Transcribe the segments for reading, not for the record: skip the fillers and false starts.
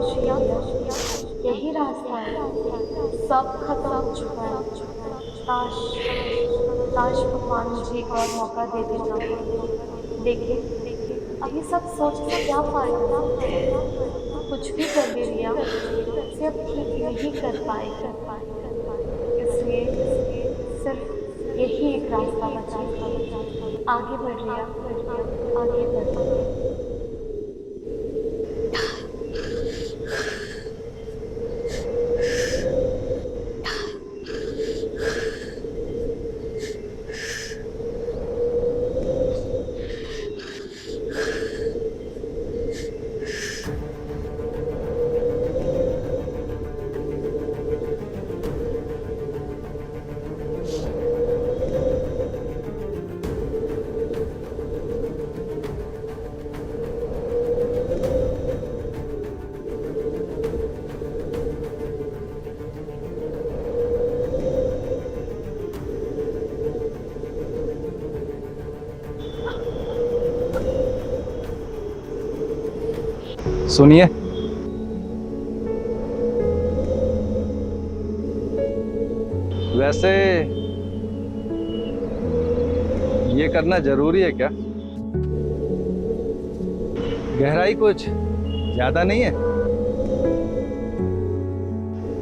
खुशियाँ यही रास्ता है। सब खत्म हो चुका है। काश काश भगवान मुझे एक और मौका दे देता। लेकिन अभी सब सोच के क्या फायदा। कुछ भी कर ले रिया, सिर्फ ठीक नहीं कर पाएगी। इसलिए सिर्फ यही एक रास्ता बचा है। आगे बढ़ रिया, आगे बढ़। सुनिए, वैसे ये करना जरूरी है क्या? गहराई कुछ ज्यादा नहीं है?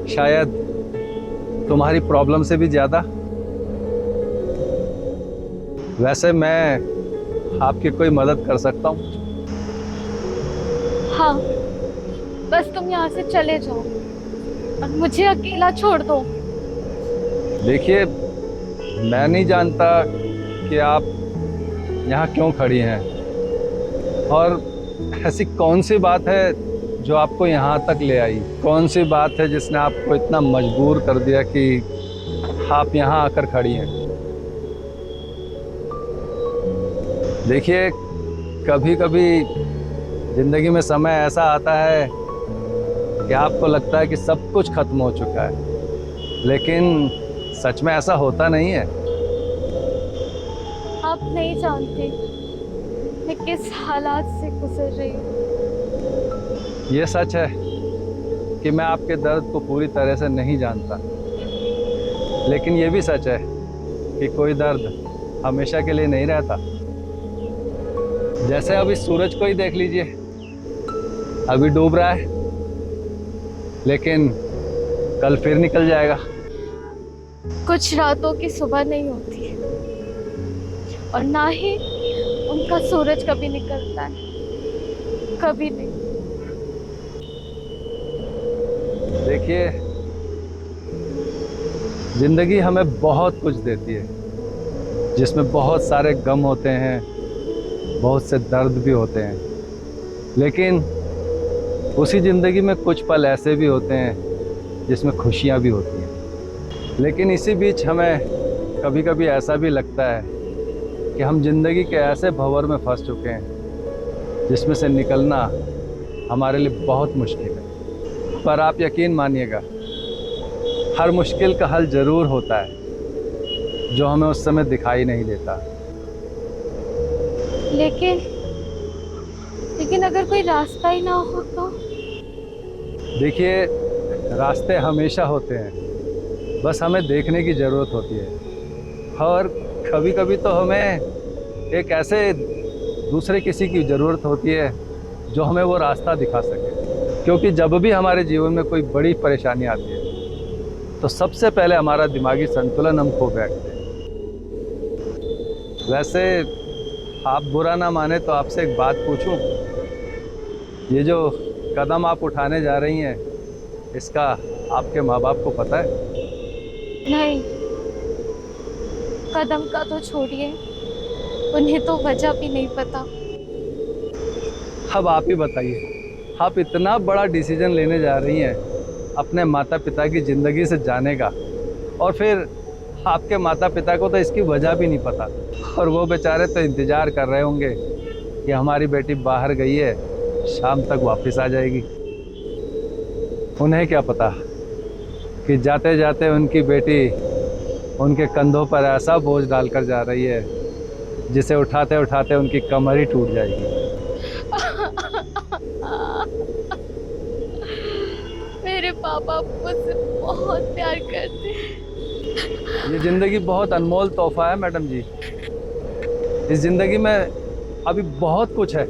शायद तुम्हारी प्रॉब्लम से भी ज्यादा। वैसे मैं आपकी कोई मदद कर सकता हूँ। हाँ, बस तुम यहाँ से चले जाओ और मुझे अकेला छोड़ दो। देखिए, मैं नहीं जानता कि आप यहाँ क्यों खड़ी हैं और ऐसी कौन सी बात है जो आपको यहाँ तक ले आई। कौन सी बात है जिसने आपको इतना मजबूर कर दिया कि आप यहाँ आकर खड़ी हैं। देखिए, कभी कभी जिंदगी में समय ऐसा आता है कि आपको लगता है कि सब कुछ खत्म हो चुका है, लेकिन सच में ऐसा होता नहीं है। आप नहीं जानते मैं किस हालात से गुजर रही हूँ। ये सच है कि मैं आपके दर्द को पूरी तरह से नहीं जानता, लेकिन ये भी सच है कि कोई दर्द हमेशा के लिए नहीं रहता। जैसे अभी सूरज को ही देख लीजिए, अभी डूब रहा है, लेकिन कल फिर निकल जाएगा। कुछ रातों की सुबह नहीं होती है और ना ही उनका सूरज कभी निकलता है, कभी नहीं। देखिए, जिंदगी हमें बहुत कुछ देती है, जिसमें बहुत सारे गम होते हैं, बहुत से दर्द भी होते हैं, लेकिन उसी जिंदगी में कुछ पल ऐसे भी होते हैं जिसमें खुशियां भी होती हैं। लेकिन इसी बीच हमें कभी कभी ऐसा भी लगता है कि हम जिंदगी के ऐसे भंवर में फंस चुके हैं जिसमें से निकलना हमारे लिए बहुत मुश्किल है। पर आप यकीन मानिएगा, हर मुश्किल का हल जरूर होता है जो हमें उस समय दिखाई नहीं देता। लेकिन अगर कोई रास्ता ही ना हो तो? देखिए, रास्ते हमेशा होते हैं, बस हमें देखने की ज़रूरत होती है। और कभी कभी तो हमें एक ऐसे दूसरे किसी की ज़रूरत होती है जो हमें वो रास्ता दिखा सके। क्योंकि जब भी हमारे जीवन में कोई बड़ी परेशानी आती है तो सबसे पहले हमारा दिमागी संतुलन हम खो बैठते हैं। वैसे आप बुरा ना माने तो आपसे एक बात पूछूं? ये जो कदम आप उठाने जा रही हैं, इसका आपके माँ बाप को पता है? नहीं, कदम का तो छोड़िए, उन्हें तो वजह भी नहीं पता। अब आप ही बताइए, आप इतना बड़ा डिसीजन लेने जा रही हैं अपने माता पिता की ज़िंदगी से जाने का, और फिर आपके माता पिता को तो इसकी वजह भी नहीं पता, और वो बेचारे तो इंतज़ार कर रहे होंगे कि हमारी बेटी बाहर गई है, शाम तक वापस आ जाएगी। उन्हें क्या पता कि जाते जाते उनकी बेटी उनके कंधों पर ऐसा बोझ डालकर जा रही है जिसे उठाते उठाते उनकी कमर ही टूट जाएगी। पापा मुझसे बहुत प्यार करते हैं। ये ज़िंदगी बहुत अनमोल तोहफा है मैडम जी। इस ज़िंदगी में अभी बहुत कुछ है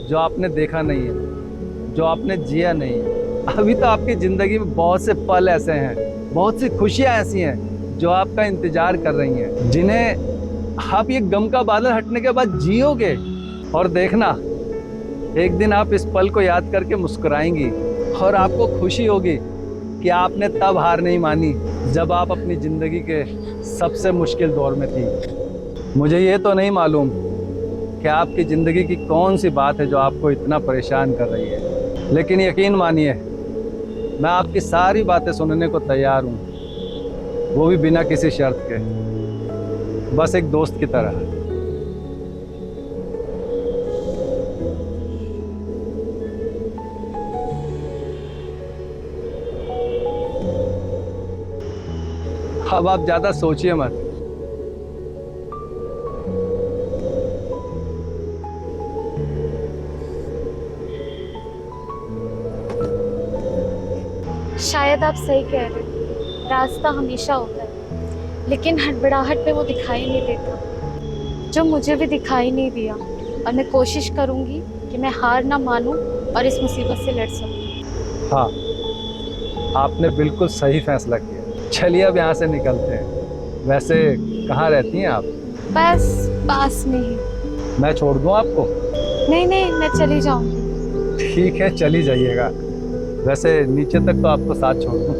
जो आपने देखा नहीं है, जो आपने जिया नहीं है। अभी तो आपकी ज़िंदगी में बहुत से पल ऐसे हैं, बहुत सी खुशियाँ ऐसी हैं जो आपका इंतज़ार कर रही हैं, जिन्हें आप ये गम का बादल हटने के बाद जियोगे। और देखना, एक दिन आप इस पल को याद करके मुस्कुराएंगी और आपको खुशी होगी कि आपने तब हार नहीं मानी जब आप अपनी ज़िंदगी के सबसे मुश्किल दौर में थी। मुझे ये तो नहीं मालूम कि आपकी ज़िंदगी की कौन सी बात है जो आपको इतना परेशान कर रही है, लेकिन यकीन मानिए मैं आपकी सारी बातें सुनने को तैयार हूँ, वो भी बिना किसी शर्त के, बस एक दोस्त की तरह। अब आप ज़्यादा सोचिए मत। शायद आप सही कह रहे हैं, रास्ता हमेशा होता है, लेकिन हड़बड़ाहट में वो दिखाई नहीं देता, जो मुझे भी दिखाई नहीं दिया। और मैं कोशिश करूंगी कि मैं हार ना मानूं और इस मुसीबत से लड़ सकूं। हाँ, आपने बिल्कुल सही फैसला किया। चलिए अब यहाँ से निकलते हैं। वैसे कहाँ रहती हैं आप? बस पास में ही। मैं छोड़ दूँ आपको? नहीं नहीं, मैं चली जाऊंगी। ठीक है, चली जाइएगा। वैसे नीचे तक तो आपको साथ छोड़ दूँ।